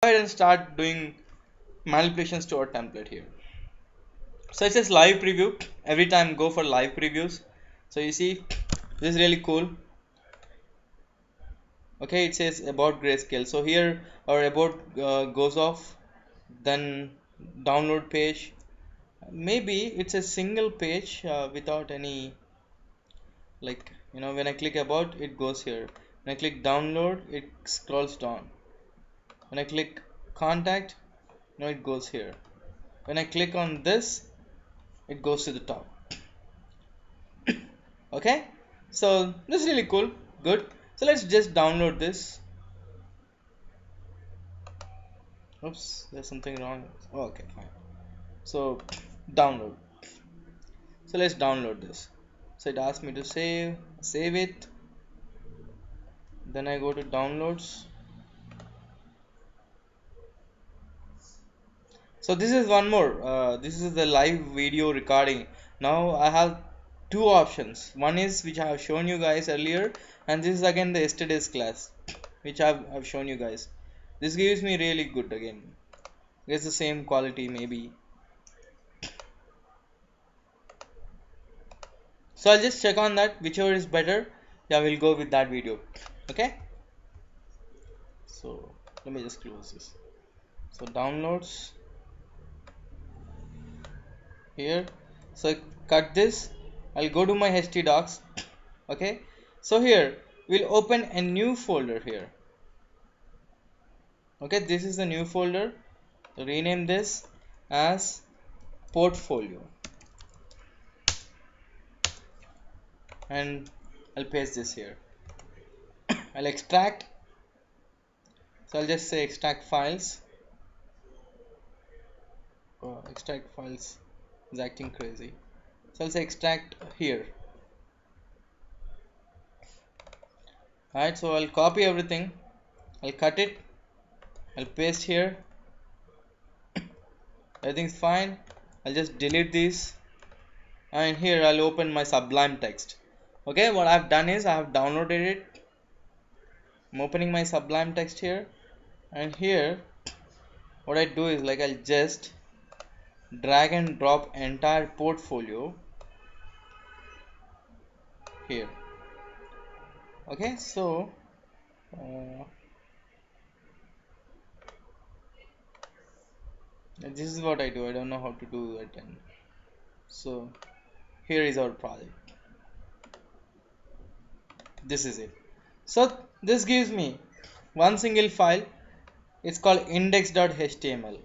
ahead and start doing manipulations to our template here. So it says live preview. Every time go for live previews. So you see this is really cool. Okay, it says about grayscale. So here our about goes off, then download page. Maybe it's a single page without any, like, when I click about, it goes here. When I click download, it scrolls down. When I click contact, it goes here. When I click on this, it goes to the top. Okay, so this is really cool. Good. So let's just download this. Oops, there's something wrong. Oh, okay, fine. So download. So let's download this. So it asks me to save it. Then I go to downloads. So this is one more. This is the live video recording. Now I have two options. One is which I have shown you guys earlier, and this is again the yesterday's class, which I've shown you guys. This gives me really good again. It's the same quality maybe. So I'll just check on that. Whichever is better, yeah, we'll go with that video. Okay. So let me just close this. So downloads here. So I cut this. I'll go to my htdocs. Okay. So here we'll open a new folder here. Okay, this is the new folder. So rename this as portfolio, and I'll paste this here. I'll extract. So I'll just say extract files. Oh, extract files is acting crazy. So I'll say extract here. Alright, so I'll copy everything. I'll cut it. I'll paste here. Everything's fine. I'll just delete this, and here I'll open my Sublime text. Okay, what I've done is I have downloaded it. I'm opening my Sublime text here, and here what I do is, like, I'll just drag and drop entire portfolio here. Okay, so this is what I do. I don't know how to do it, and so here is our project. This is it. So this gives me one single file. It's called index.html.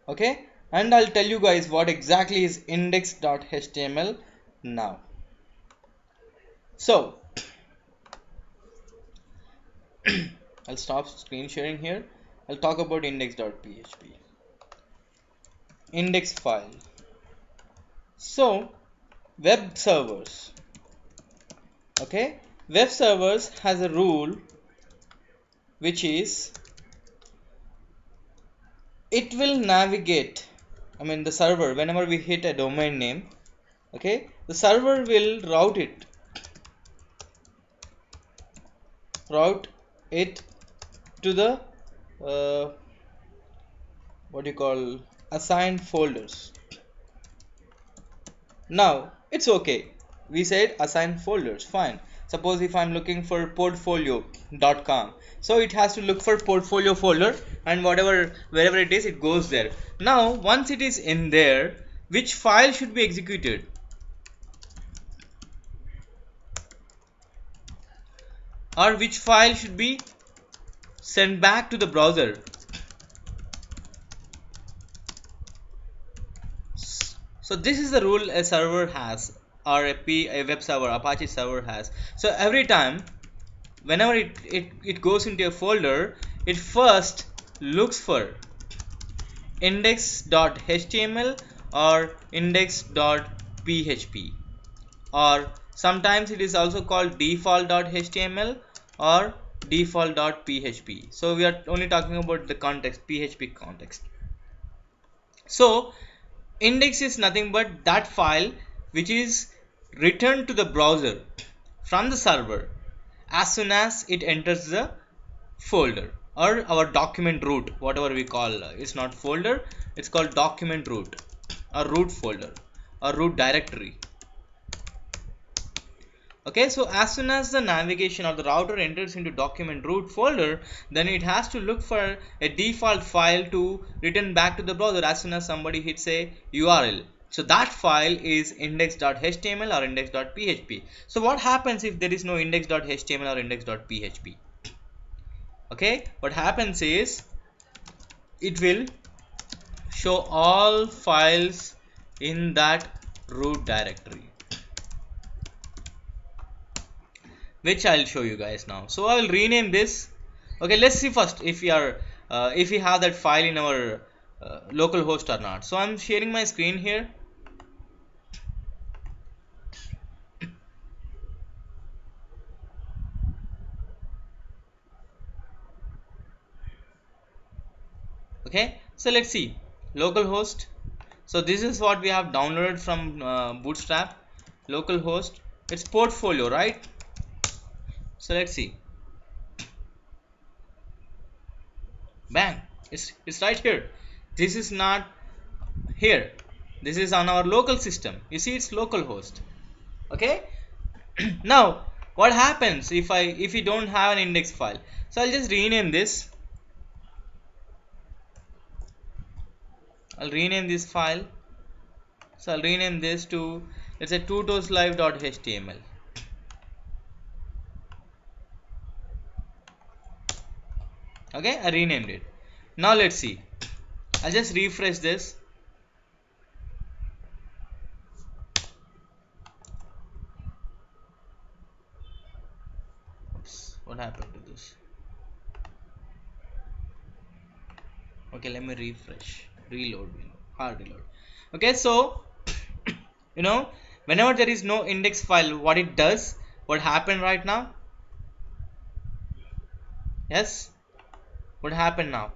Okay, and I'll tell you guys what exactly is index.html now. So I'll stop screen sharing here. I'll talk about index.php. Index file. So web servers. Okay, web servers has a rule which is it will navigate, the server, whenever we hit a domain name, okay, the server will route it to the what you call assigned folders. Now it's okay, we said assign folders, fine. Suppose if I'm looking for portfolio.com, so it has to look for portfolio folder, and wherever it is, it goes there. Now once it is in there, which file should be executed? Or which file should be sent back to the browser? So this is the rule a server has, or a web server, Apache server has. So every time whenever it goes into a folder, it first looks for index.html or index.php, or sometimes it is also called default.html or default.php. So we are only talking about the context, PHP context. So index is nothing but that file which is returned to the browser from the server as soon as it enters the folder. or our document root, whatever we call. It's not folder, it's called document root or root folder or root directory. Okay, so as soon as the navigation or the router enters into document root folder, then it has to look for a default file to return back to the browser as soon as somebody hits a URL. So that file is index.html or index.php. So what happens if there is no index.html or index.php? Okay, what happens is it will show all files in that root directory, which I'll show you guys now. So I will rename this. Okay, let's see first if we have that file in our local host or not. So I'm sharing my screen here. Okay, so let's see localhost. So this is what we have downloaded from Bootstrap. Localhost, it's portfolio, right? So let's see. Bang, it's right here. This is not here, this is on our local system. You see, it's localhost. Okay. Now what happens if we don't have an index file? So I'll just rename this. I'll rename this file. So I'll rename this to, let's say, tutoslive.html. Okay, I renamed it. Now let's see. I'll just refresh this. Oops, what happened to this? Okay, let me refresh. Reload, hard reload. Okay, so whenever there is no index file, what it does, what happened right now? Yes, what happened now?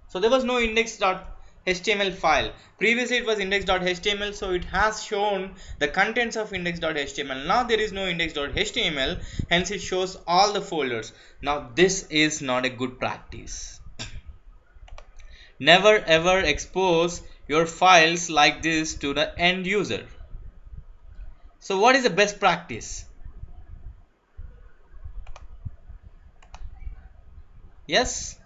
So there was no index.html file. Previously it was index.html, so it has shown the contents of index.html. Now there is no index.html, hence it shows all the folders. Now this is not a good practice. Never ever expose your files like this to the end user. So what is the best practice? Yes,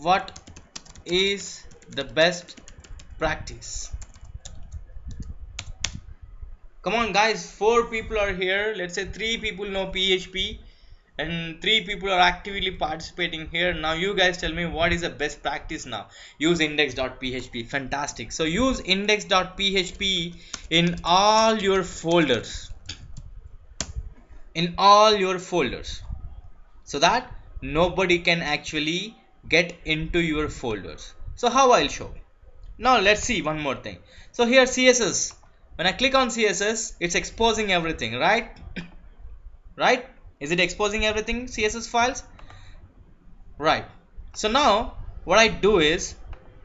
what is the best practice? Come on guys, 4 people are here. Let's say 3 people know PHP and 3 people are actively participating here. Now you guys tell me what is the best practice now. Use index.php. Fantastic. So use index.php in all your folders. In all your folders, so that nobody can actually get into your folders. So how I'll show? Now let's see one more thing. So here CSS, when I click on CSS, it's exposing everything, right? Right? Is it exposing everything, CSS files? Right. So now what I do is,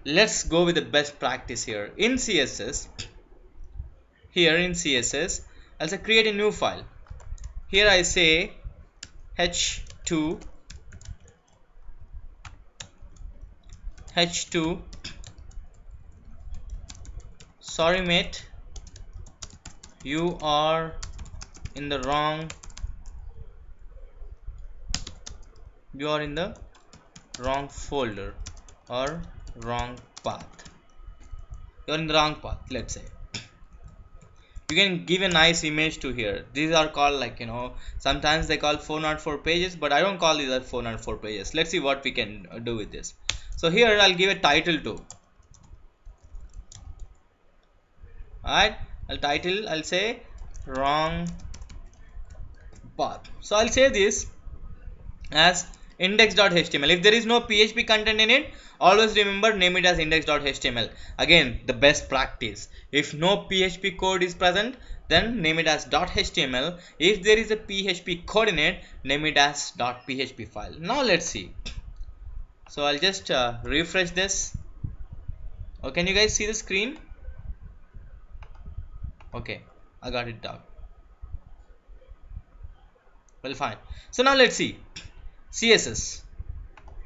let's go with the best practice here. In CSS, I'll say create a new file. Here I say h2 sorry mate, you are in the wrong folder or wrong path. You're in the wrong path. Let's say you can give a nice image to here. These are called, like, sometimes they call 404 pages, but I don't call these as 404 pages. Let's see what we can do with this. So here I'll give a title to. Alright, I'll say wrong path. So I'll say this as index.html. If there is no PHP content in it, always remember, name it as index.html. Again, the best practice. If no PHP code is present, then name it as .html. If there is a PHP code in it, name it as .php file. Now let's see. So I'll just refresh this. Oh, can you guys see the screen? Okay, I got it down. Well, fine. So now let's see. CSS.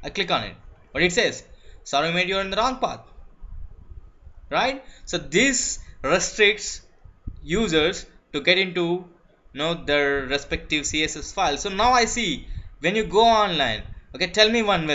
I click on it. What it says? Sorry mate, you're in the wrong path. Right? So this restricts users to get into their respective CSS file. So now I see when you go online, okay, tell me one website